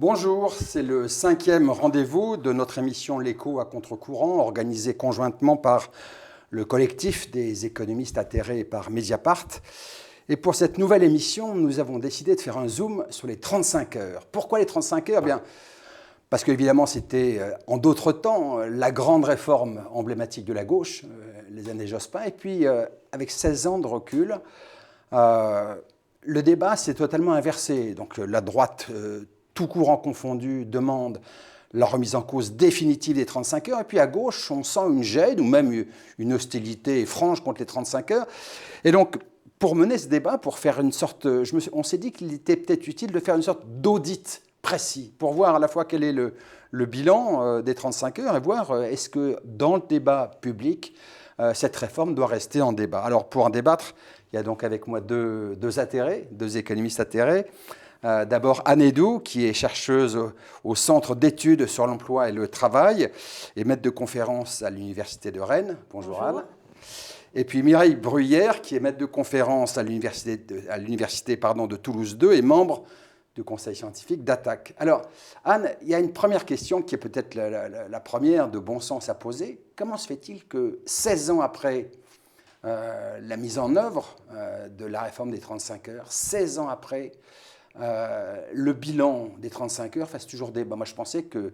Bonjour, c'est le 5e rendez-vous de notre émission L'Écho à contre-courant, organisée conjointement par le collectif des économistes atterrés par Mediapart. Et pour cette nouvelle émission, nous avons décidé de faire un zoom sur les 35 heures. Pourquoi les 35 heures? Bien, parce qu'évidemment, c'était en d'autres temps la grande réforme emblématique de la gauche, les années Jospin. Et puis, avec 16 ans de recul, le débat s'est totalement inversé. Donc la droite, tout courant confondu, demande la remise en cause définitive des 35 heures. Et puis à gauche, on sent une gêne ou même une hostilité franche contre les 35 heures. Et donc, pour mener ce débat, pour faire une sorte... on s'est dit qu'il était peut-être utile de faire une sorte d'audit précis pour voir à la fois quel est le bilan des 35 heures et voir est-ce que dans le débat public, cette réforme doit rester en débat. Alors pour en débattre, il y a donc avec moi deux atterrés, deux économistes atterrés. D'abord Anne Hédou, qui est chercheuse au Centre d'études sur l'emploi et le travail et maître de conférence à l'Université de Rennes. Bonjour. Anne. Et puis Mireille Bruyère, qui est maître de conférence à l'Université de Toulouse 2 et membre du conseil scientifique d'Attac. Alors, Anne, il y a une première question qui est peut-être la première de bon sens à poser. Comment se fait-il que 16 ans après la mise en œuvre de la réforme des 35 heures, 16 ans après, le bilan des 35 heures fasse toujours débat? Moi, je pensais qu'il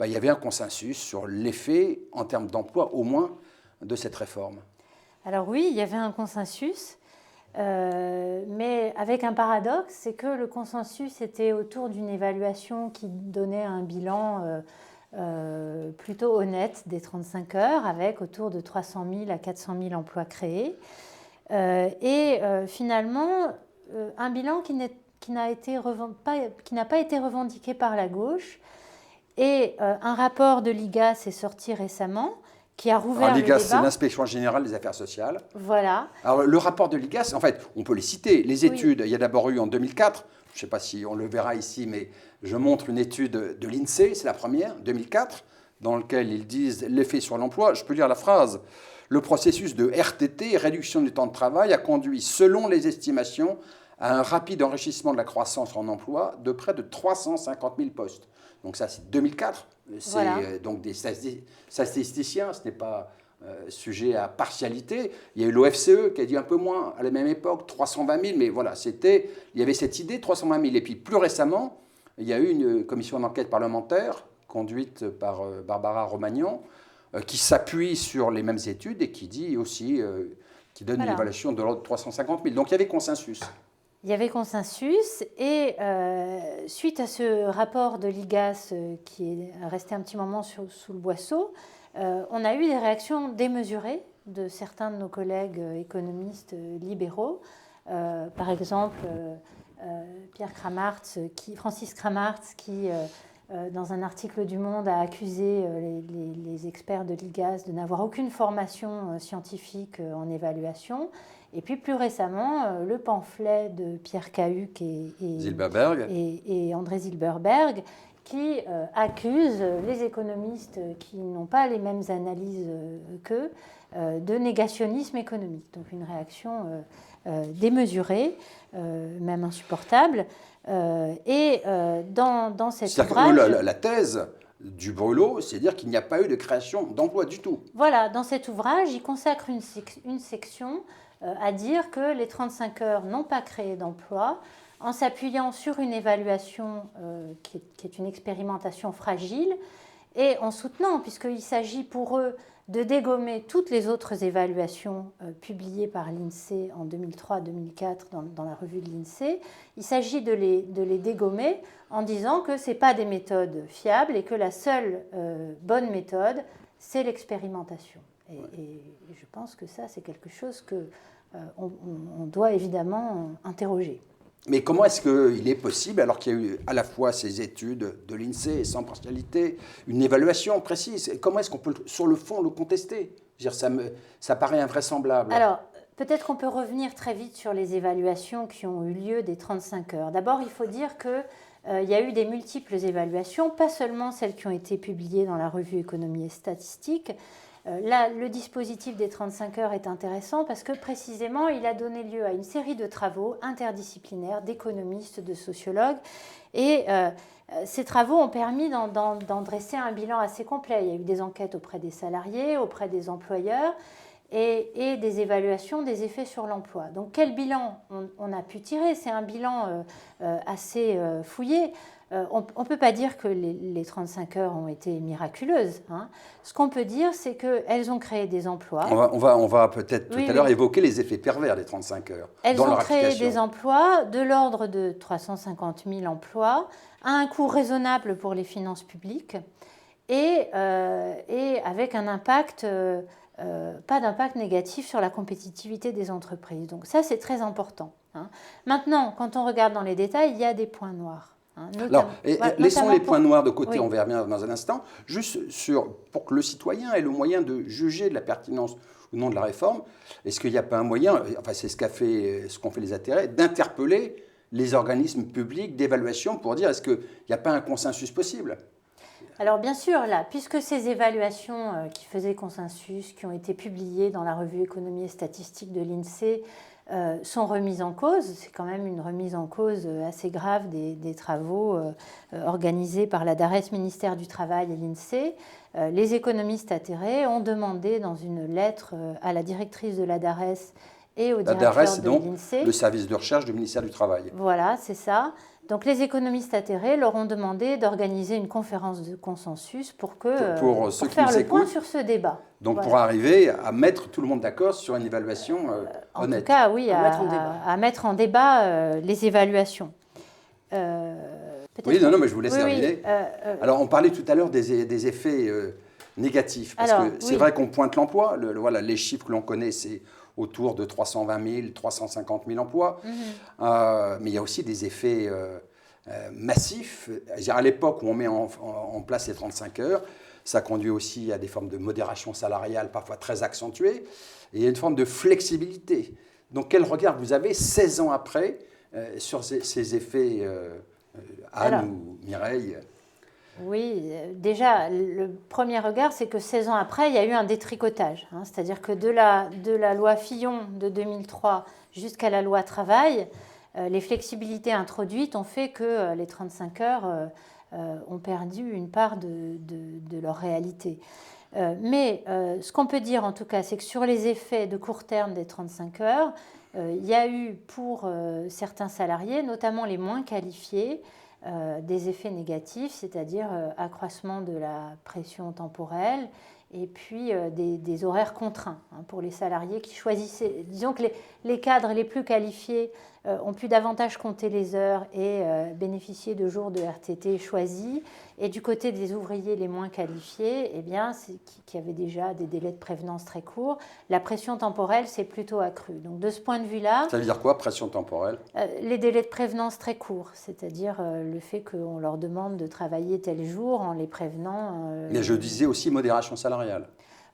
y avait un consensus sur l'effet, en termes d'emploi au moins, de cette réforme. Alors oui, il y avait un consensus, mais avec un paradoxe, c'est que le consensus était autour d'une évaluation qui donnait un bilan plutôt honnête des 35 heures, avec autour de 300 000 à 400 000 emplois créés. Finalement, un bilan qui n'a pas été revendiqué par la gauche. Et un rapport de l'IGAS est sorti récemment, qui a rouvert le débat. L'IGAS, c'est l'Inspection générale des affaires sociales. Voilà. Alors, le rapport de l'IGAS, en fait, on peut les citer. Les études, il y a d'abord eu en 2004, je ne sais pas si on le verra ici, mais je montre une étude de l'INSEE, c'est la première, 2004, dans laquelle ils disent l'effet sur l'emploi. Je peux lire la phrase. Le processus de RTT, réduction du temps de travail, a conduit, selon les estimations, à un rapide enrichissement de la croissance en emploi de près de 350 000 postes. Donc ça, c'est 2004. C'est voilà. Donc des statisticiens, ce n'est pas sujet à partialité. Il y a eu l'OFCE qui a dit un peu moins à la même époque, 320 000, mais voilà, il y avait cette idée, 320 000. Et puis plus récemment, il y a eu une commission d'enquête parlementaire conduite par Barbara Romagnan qui s'appuie sur les mêmes études et qui dit aussi, qui donne une évaluation de l'ordre de 350 000. Donc il y avait consensus. Il y avait consensus et suite à ce rapport de l'IGAS qui est resté un petit moment sous le boisseau, on a eu des réactions démesurées de certains de nos collègues économistes libéraux. Par exemple, Francis Kramartz, qui dans un article du Monde a accusé les experts de l'IGAS de n'avoir aucune formation scientifique en évaluation. Et puis plus récemment, le pamphlet de Pierre Cahuc et André Zilberberg qui accusent les économistes qui n'ont pas les mêmes analyses qu'eux de négationnisme économique. Donc une réaction démesurée, même insupportable. Dans cet ouvrage... La thèse du Brûlot, c'est dire qu'il n'y a pas eu de création d'emploi du tout. Voilà, dans cet ouvrage, il consacre une section à dire que les 35 heures n'ont pas créé d'emploi, en s'appuyant sur une évaluation qui est une expérimentation fragile, et en soutenant, puisqu'il s'agit pour eux de dégommer toutes les autres évaluations publiées par l'INSEE en 2003-2004 dans la revue de l'INSEE, il s'agit de les dégommer en disant que ce n'est pas des méthodes fiables et que la seule bonne méthode, c'est l'expérimentation. Et je pense que ça, c'est quelque chose qu'on doit évidemment interroger. Mais comment est-ce qu'il est possible, alors qu'il y a eu à la fois ces études de l'INSEE sans partialité, une évaluation précise, comment est-ce qu'on peut, sur le fond, le contester? Je veux dire, ça paraît invraisemblable. Alors, peut-être qu'on peut revenir très vite sur les évaluations qui ont eu lieu des 35 heures. D'abord, il faut dire qu'il y a eu des multiples évaluations, pas seulement celles qui ont été publiées dans la revue Économie et Statistique, Là, le dispositif des 35 heures est intéressant parce que précisément, il a donné lieu à une série de travaux interdisciplinaires d'économistes, de sociologues. Et ces travaux ont permis d'en dresser un bilan assez complet. Il y a eu des enquêtes auprès des salariés, auprès des employeurs et des évaluations des effets sur l'emploi. Donc quel bilan on a pu tirer? C'est un bilan assez fouillé. On ne peut pas dire que les 35 heures ont été miraculeuses. Hein. Ce qu'on peut dire, c'est qu'elles ont créé des emplois. On va peut-être tout à l'heure évoquer les effets pervers des 35 heures. Elles ont créé des emplois de l'ordre de 350 000 emplois à un coût raisonnable pour les finances publiques et avec un impact, pas d'impact négatif sur la compétitivité des entreprises. Donc ça, c'est très important. Hein. Maintenant, quand on regarde dans les détails, il y a des points noirs. Alors, laissons les points noirs de côté, on verra bien dans un instant, juste pour que le citoyen ait le moyen de juger de la pertinence ou non de la réforme. Est-ce qu'il n'y a pas un moyen, enfin c'est ce qu'ont fait les intérêts, d'interpeller les organismes publics d'évaluation pour dire est-ce qu'il n'y a pas un consensus possible? Alors bien sûr, là, puisque ces évaluations qui faisaient consensus, qui ont été publiées dans la revue Économie et Statistique de l'INSEE, sont remises en cause. C'est quand même une remise en cause assez grave des travaux organisés par la DARES, ministère du Travail et l'INSEE. Les économistes atterrés ont demandé dans une lettre à la directrice de la DARES et au directeur de l'INSEE. La DARES, donc le service de recherche du ministère du Travail. Voilà, c'est ça. Donc les économistes atterrés leur ont demandé d'organiser une conférence de consensus pour faire le point sur ce débat. Donc voilà. Pour arriver à mettre tout le monde d'accord sur une évaluation honnête. En tout cas, oui, à mettre en débat les évaluations. Oui, non, mais je vous laisse terminer. Alors on parlait tout à l'heure des effets négatifs, parce que c'est vrai qu'on pointe l'emploi. Voilà, les chiffres que l'on connaît, c'est autour de 320 000, 350 000 emplois. Mais il y a aussi des effets massifs. À l'époque où on met en place les 35 heures, ça conduit aussi à des formes de modération salariale parfois très accentuées. Et il y a une forme de flexibilité. Donc quel regard vous avez 16 ans après sur ces effets, Anne ou Mireille? Oui, déjà, le premier regard, c'est que 16 ans après, il y a eu un détricotage. Hein, c'est-à-dire que de la loi Fillon de 2003 jusqu'à la loi Travail, les flexibilités introduites ont fait que les 35 heures ont perdu une part de leur réalité. Mais ce qu'on peut dire en tout cas, c'est que sur les effets de court terme des 35 heures, il y a eu pour certains salariés, notamment les moins qualifiés, des effets négatifs, c'est-à-dire accroissement de la pression temporelle et puis des horaires contraints pour les salariés qui choisissaient. Disons que les cadres les plus qualifiés ont pu davantage compter les heures et bénéficier de jours de RTT choisis. Et du côté des ouvriers les moins qualifiés, eh bien, qui avaient déjà des délais de prévenance très courts, la pression temporelle s'est plutôt accrue. Donc de ce point de vue-là... Ça veut dire quoi, pression temporelle? Les délais de prévenance très courts, c'est-à-dire le fait qu'on leur demande de travailler tel jour en les prévenant... Mais je disais aussi modération salariale.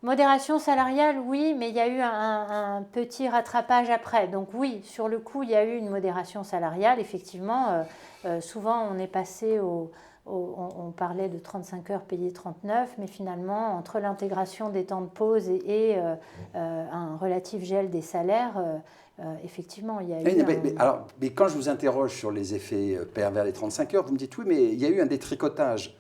Modération salariale, oui, mais il y a eu un petit rattrapage après. Donc oui, sur le coup, il y a eu une modération salariale. Effectivement, souvent, on est passé on parlait de 35 heures payées 39, mais finalement, entre l'intégration des temps de pause et un relatif gel des salaires, effectivement, il y a eu... Mais quand je vous interroge sur les effets pervers des 35 heures, vous me dites oui, mais il y a eu un détricotage.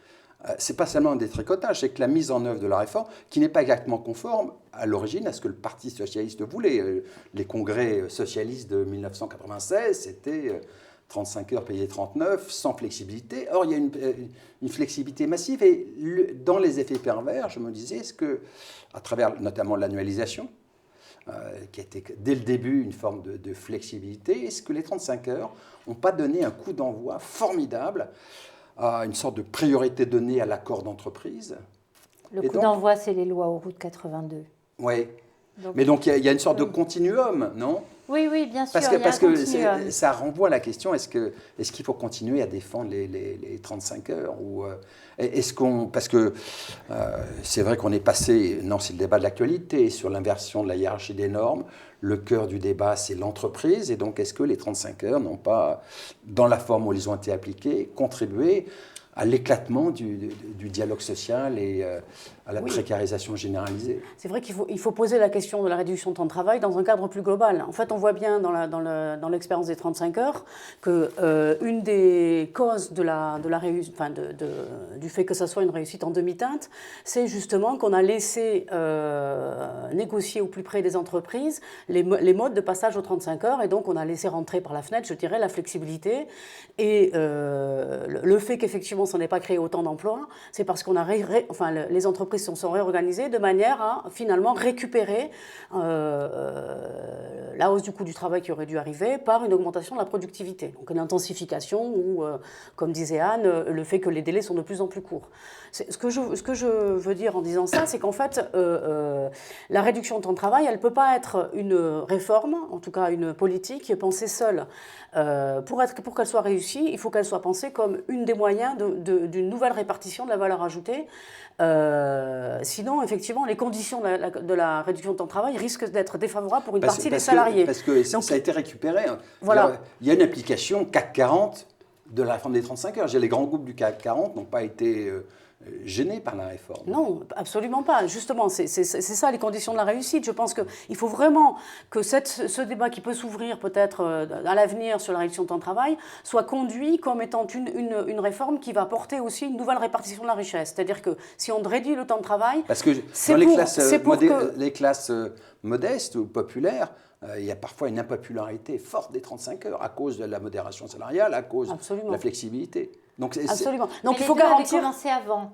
C'est pas seulement un détricotage, c'est que la mise en œuvre de la réforme, qui n'est pas exactement conforme à l'origine à ce que le Parti socialiste voulait. Les congrès socialistes de 1996, c'était 35 heures payées 39, sans flexibilité. Or, il y a une flexibilité massive. Et dans les effets pervers, je me disais, est-ce que, à travers notamment l'annualisation, qui a été dès le début une forme de flexibilité, est-ce que les 35 heures n'ont pas donné un coup d'envoi formidable à une sorte de priorité donnée à l'accord d'entreprise? Le coup d'envoi, c'est les lois Auroux de 82. Oui. Mais donc, il y a une sorte de continuum, non? Oui, oui, bien sûr. Parce que ça renvoie à la question, est-ce qu'il faut continuer à défendre les 35 heures ou parce que c'est vrai qu'on est passé, non, c'est le débat de l'actualité, sur l'inversion de la hiérarchie des normes. Le cœur du débat, c'est l'entreprise. Et donc, est-ce que les 35 heures n'ont pas, dans la forme où ils ont été appliqués, contribué à l'éclatement du dialogue social et à la précarisation généralisée. C'est vrai qu'il faut poser la question de la réduction de temps de travail dans un cadre plus global. En fait, on voit bien dans l'expérience des 35 heures que une des causes du fait que ça soit une réussite en demi-teinte, c'est justement qu'on a laissé négocier au plus près des entreprises les modes de passage aux 35 heures, et donc on a laissé rentrer par la fenêtre, je dirais, la flexibilité et le fait qu'effectivement ça n'ait pas créé autant d'emplois, c'est parce qu'on a les entreprises se sont réorganisées de manière à finalement récupérer la hausse du coût du travail qui aurait dû arriver par une augmentation de la productivité. Donc une intensification ou, comme disait Anne, le fait que les délais sont de plus en plus courts. Ce que je veux dire en disant ça, c'est qu'en fait, la réduction de temps de travail, elle ne peut pas être une réforme, en tout cas une politique pensée seule. Pour qu'elle soit réussie, il faut qu'elle soit pensée comme une des moyens d'une nouvelle répartition de la valeur ajoutée. Sinon, effectivement, les conditions de la réduction de temps de travail risquent d'être défavorables pour une partie des salariés. Parce que donc, ça a été récupéré. Voilà. Il y a une application CAC 40 de la réforme des 35 heures. Les grands groupes du CAC 40 n'ont pas été gênés par la réforme. Non, absolument pas. Justement, c'est ça les conditions de la réussite. Je pense qu'il faut vraiment que ce débat qui peut s'ouvrir peut-être à l'avenir sur la réduction de temps de travail soit conduit comme étant une réforme qui va porter aussi une nouvelle répartition de la richesse. C'est-à-dire que si on réduit le temps de travail... Parce que dans les classes modestes ou populaires, il y a parfois une impopularité forte des 35 heures à cause de la modération salariale, à cause de la flexibilité. Donc, il faut garantir... commencé avant.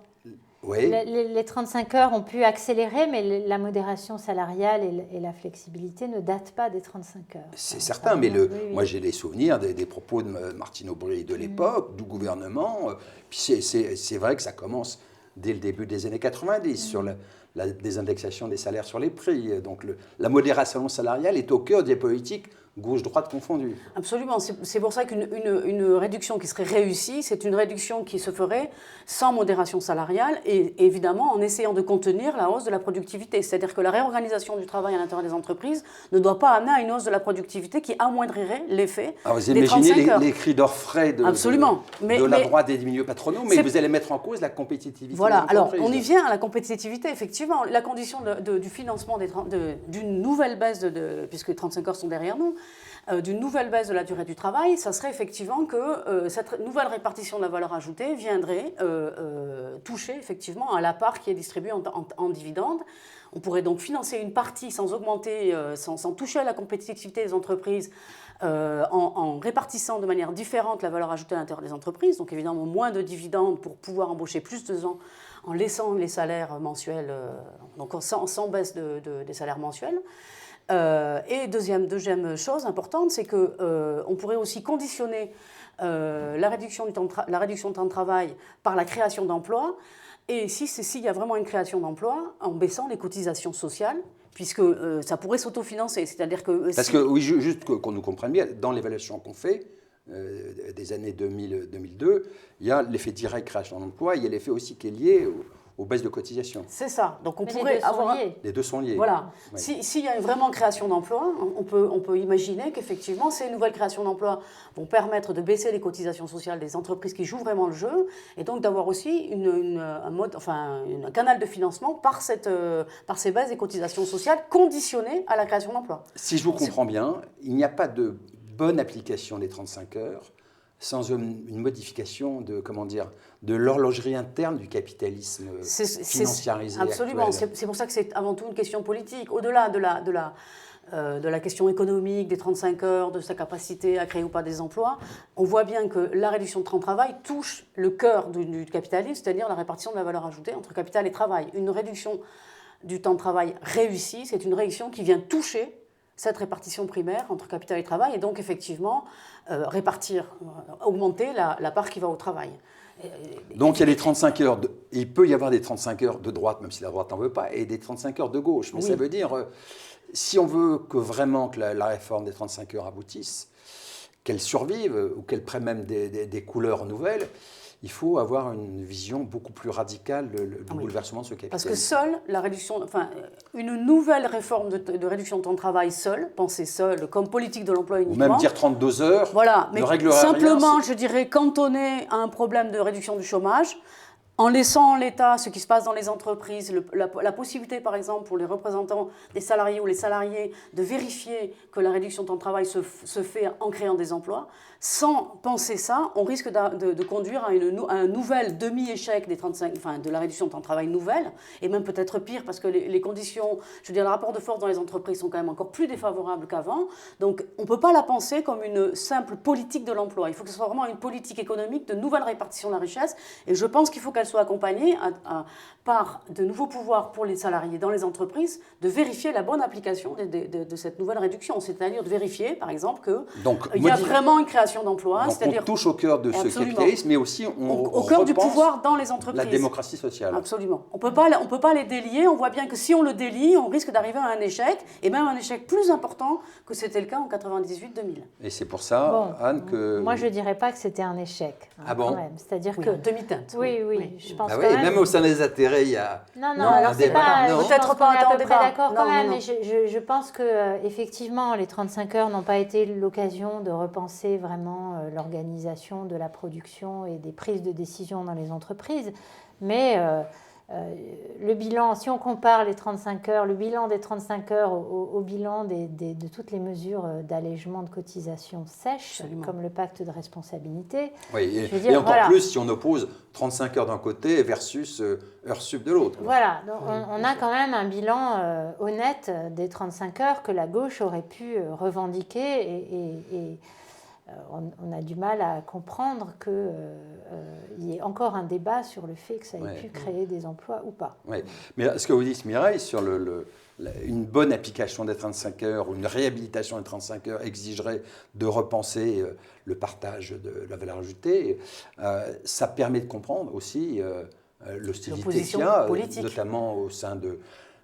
Oui. Les 35 heures ont pu accélérer, mais la modération salariale et la flexibilité ne datent pas des 35 heures. C'est certain, mais moi j'ai des souvenirs des propos de Martine Aubry de l'époque, du gouvernement. Puis c'est vrai que ça commence dès le début des années 90 sur la désindexation des salaires sur les prix. Donc la modération salariale est au cœur des politiques gauche-droite confondues. Absolument. C'est pour ça qu'une réduction qui serait réussie, c'est une réduction qui se ferait sans modération salariale et évidemment en essayant de contenir la hausse de la productivité. C'est-à-dire que la réorganisation du travail à l'intérieur des entreprises ne doit pas amener à une hausse de la productivité qui amoindrirait l'effet des 35 heures. Les cris d'orfraie de la droite et des milieux patronaux, mais vous allez mettre en cause la compétitivité des entreprises. Alors on y vient à la compétitivité, effectivement. La condition du financement d'une nouvelle baisse, puisque les 35 heures sont derrière nous, d'une nouvelle baisse de la durée du travail, ça serait effectivement que cette nouvelle répartition de la valeur ajoutée viendrait toucher effectivement à la part qui est distribuée en dividendes. On pourrait donc financer une partie sans augmenter, sans toucher à la compétitivité des entreprises, en répartissant de manière différente la valeur ajoutée à l'intérieur des entreprises, donc évidemment moins de dividendes pour pouvoir embaucher plus de gens en laissant les salaires mensuels, donc sans baisse des salaires mensuels. Et deuxième chose importante, c'est qu'on pourrait aussi conditionner la réduction de temps de travail par la création d'emplois, et s'il y a vraiment une création d'emplois, en baissant les cotisations sociales, puisque ça pourrait s'autofinancer. C'est-à-dire que... Parce que, oui, juste qu'on nous comprenne bien, dans l'évaluation qu'on fait, des années 2000-2002, il y a l'effet direct création d'emplois, il y a l'effet aussi qui est lié aux baisses de cotisations. C'est ça. Donc on pourrait avoir... Les deux sont liés. Voilà. Oui. S'il y a vraiment création d'emplois, on peut imaginer qu'effectivement, ces nouvelles créations d'emplois vont permettre de baisser les cotisations sociales des entreprises qui jouent vraiment le jeu, et donc d'avoir aussi un canal de financement par ces baisses des cotisations sociales conditionnées à la création d'emplois. Si je vous comprends bien, il n'y a pas de bonne application des 35 heures sans une modification de l'horlogerie interne du capitalisme financiarisé. Absolument. Actuel. C'est pour ça que c'est avant tout une question politique. Au-delà de la question économique, des 35 heures, de sa capacité à créer ou pas des emplois, on voit bien que la réduction de temps de travail touche le cœur du capitalisme, c'est-à-dire la répartition de la valeur ajoutée entre capital et travail. Une réduction du temps de travail réussie, c'est une réduction qui vient toucher cette répartition primaire entre capital et travail, et donc effectivement augmenter la part qui va au travail. Donc il y a les 35 heures, il peut y avoir des 35 heures de droite, même si la droite n'en veut pas, et des 35 heures de gauche. Mais ça veut dire, si on veut que la réforme des 35 heures aboutisse, qu'elle survive, ou qu'elle prenne même des couleurs nouvelles, il faut avoir une vision beaucoup plus radicale du bouleversement de ce capitalisme. Parce que seule la réduction, une nouvelle réforme de réduction de temps de travail seule, pensée seule, comme politique de l'emploi uniquement. Ou même dire 32 heures, voilà, mais ne réglera simplement, rien. Je dirais, cantonné à un problème de réduction du chômage, en laissant en l'état ce qui se passe dans les entreprises, la possibilité, par exemple, pour les représentants des salariés ou les salariés de vérifier que la réduction de temps de travail se fait en créant des emplois. Sans penser ça, on risque de conduire à un nouvel demi-échec de la réduction de temps de travail nouvelle, et même peut-être pire, parce que les conditions, je veux dire, le rapport de force dans les entreprises sont quand même encore plus défavorables qu'avant. Donc, on ne peut pas la penser comme une simple politique de l'emploi. Il faut que ce soit vraiment une politique économique de nouvelle répartition de la richesse, et je pense qu'il faut qu'elle soit accompagnée par de nouveaux pouvoirs pour les salariés dans les entreprises, de vérifier la bonne application de cette nouvelle réduction, c'est-à-dire de vérifier, par exemple, qu'il y a vraiment une création d'emplois. On touche au cœur de ce capitalisme, mais aussi au cœur du pouvoir dans les entreprises. La démocratie sociale. Absolument. On peut pas les délier. On voit bien que si on le délie, on risque d'arriver à un échec, et même un échec plus important que c'était le cas en 98-2000. Et c'est pour ça, Anne, que... Moi, je ne dirais pas que c'était un échec. Ah bon? C'est-à-dire que... demi-teinte. Oui, je pense quand même... Même au sein des intérêts, il y a... Non, alors c'est pas... Peut-être pas à peu près débat. d'accord quand même, mais je pense que effectivement, les 35 heures n'ont pas été l'occasion de repenser vraiment l'organisation de la production et des prises de décision dans les entreprises. Mais le bilan, si on compare les 35 heures, le bilan des 35 heures au bilan de toutes les mesures d'allègement de cotisations sèches, comme le pacte de responsabilité. Oui, et encore plus si on oppose 35 heures d'un côté versus heures sup de l'autre. Voilà, donc on a quand même un bilan honnête des 35 heures que la gauche aurait pu revendiquer et on a du mal à comprendre qu'il y ait encore un débat sur le fait que ça ait pu créer des emplois ou pas. Oui. Mais ce que vous dites, Mireille, sur une bonne application des 35 heures ou une réhabilitation des 35 heures exigerait de repenser le partage de la valeur ajoutée, ça permet de comprendre aussi l'hostilité qu'il y a, notamment au sein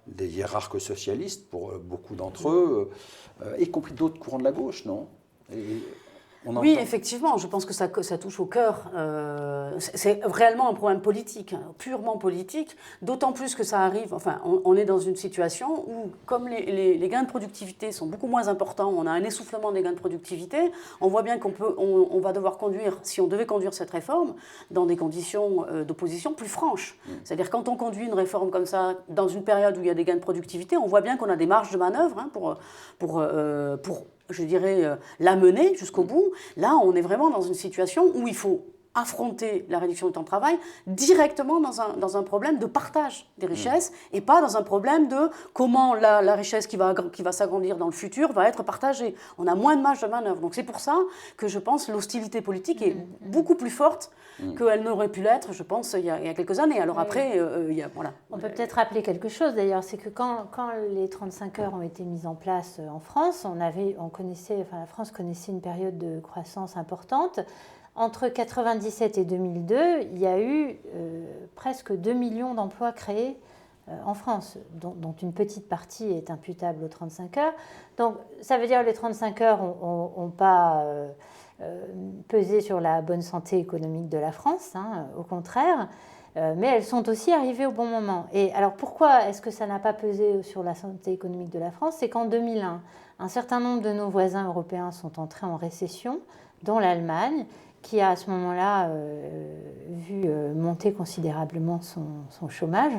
des hiérarques socialistes, pour beaucoup d'entre eux, y compris d'autres courants de la gauche, non ? Oui, effectivement, je pense que ça touche au cœur. C'est réellement un problème politique, purement politique, d'autant plus que ça arrive, on est dans une situation où, comme les gains de productivité sont beaucoup moins importants, on a un essoufflement des gains de productivité, on voit bien qu'on va devoir conduire, si on devait conduire cette réforme, dans des conditions d'opposition plus franches. C'est-à-dire, quand on conduit une réforme comme ça, dans une période où il y a des gains de productivité, on voit bien qu'on a des marges de manœuvre pour je dirais, la mener jusqu'au bout. Là, on est vraiment dans une situation où il faut affronter la réduction du temps de travail directement dans un problème de partage des richesses et pas dans un problème de comment la richesse qui va s'agrandir dans le futur va être partagée. On a moins de marge de manœuvre. Donc c'est pour ça que je pense que l'hostilité politique est beaucoup plus forte qu'elle n'aurait pu l'être, je pense, il y a quelques années. Alors après, voilà. On peut peut-être rappeler quelque chose d'ailleurs, c'est que quand les 35 heures ont été mises en place en France, la France connaissait une période de croissance importante. Entre 1997 et 2002, il y a eu presque 2 millions d'emplois créés en France, dont une petite partie est imputable aux 35 heures. Donc ça veut dire que les 35 heures n'ont pas pesé sur la bonne santé économique de la France, au contraire, mais elles sont aussi arrivées au bon moment. Et alors pourquoi est-ce que ça n'a pas pesé sur la santé économique de la France ? C'est qu'en 2001, un certain nombre de nos voisins européens sont entrés en récession, dont l'Allemagne, qui a à ce moment-là vu monter considérablement son chômage,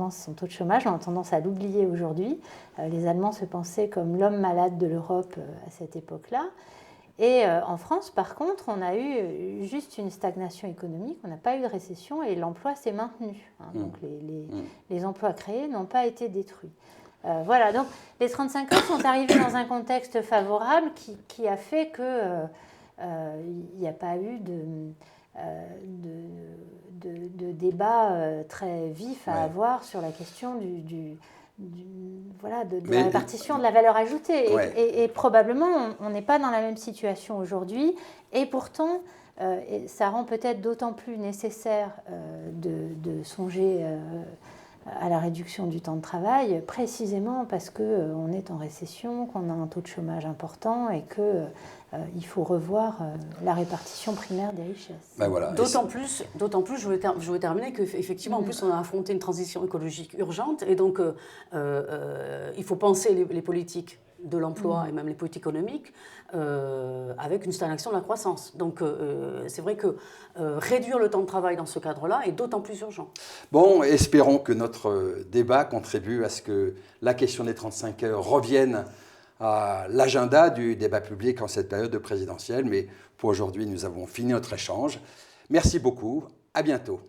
son taux de chômage. On a tendance à l'oublier aujourd'hui. Les Allemands se pensaient comme l'homme malade de l'Europe à cette époque-là. Et en France, par contre, on a eu juste une stagnation économique, on n'a pas eu de récession et l'emploi s'est maintenu. Donc les emplois créés n'ont pas été détruits. Voilà, donc les 35 heures sont arrivés dans un contexte favorable qui a fait que... il n'y a pas eu de débat très vif à avoir sur la question de la répartition de la valeur ajoutée. Et probablement, on n'est pas dans la même situation aujourd'hui. Et pourtant, ça rend peut-être d'autant plus nécessaire de songer à la réduction du temps de travail, précisément parce qu'on est en récession, qu'on a un taux de chômage important et qu'il faut revoir la répartition primaire des richesses. Ben voilà. D'autant plus, je voulais terminer qu'effectivement, en plus, on a affronté une transition écologique urgente et donc il faut penser les politiques de l'emploi et même les politiques économiques avec une stagnation de la croissance. Donc c'est vrai que réduire le temps de travail dans ce cadre-là est d'autant plus urgent. Bon, espérons que notre débat contribue à ce que la question des 35 heures revienne à l'agenda du débat public en cette période présidentielle. Mais pour aujourd'hui, nous avons fini notre échange. Merci beaucoup, à bientôt.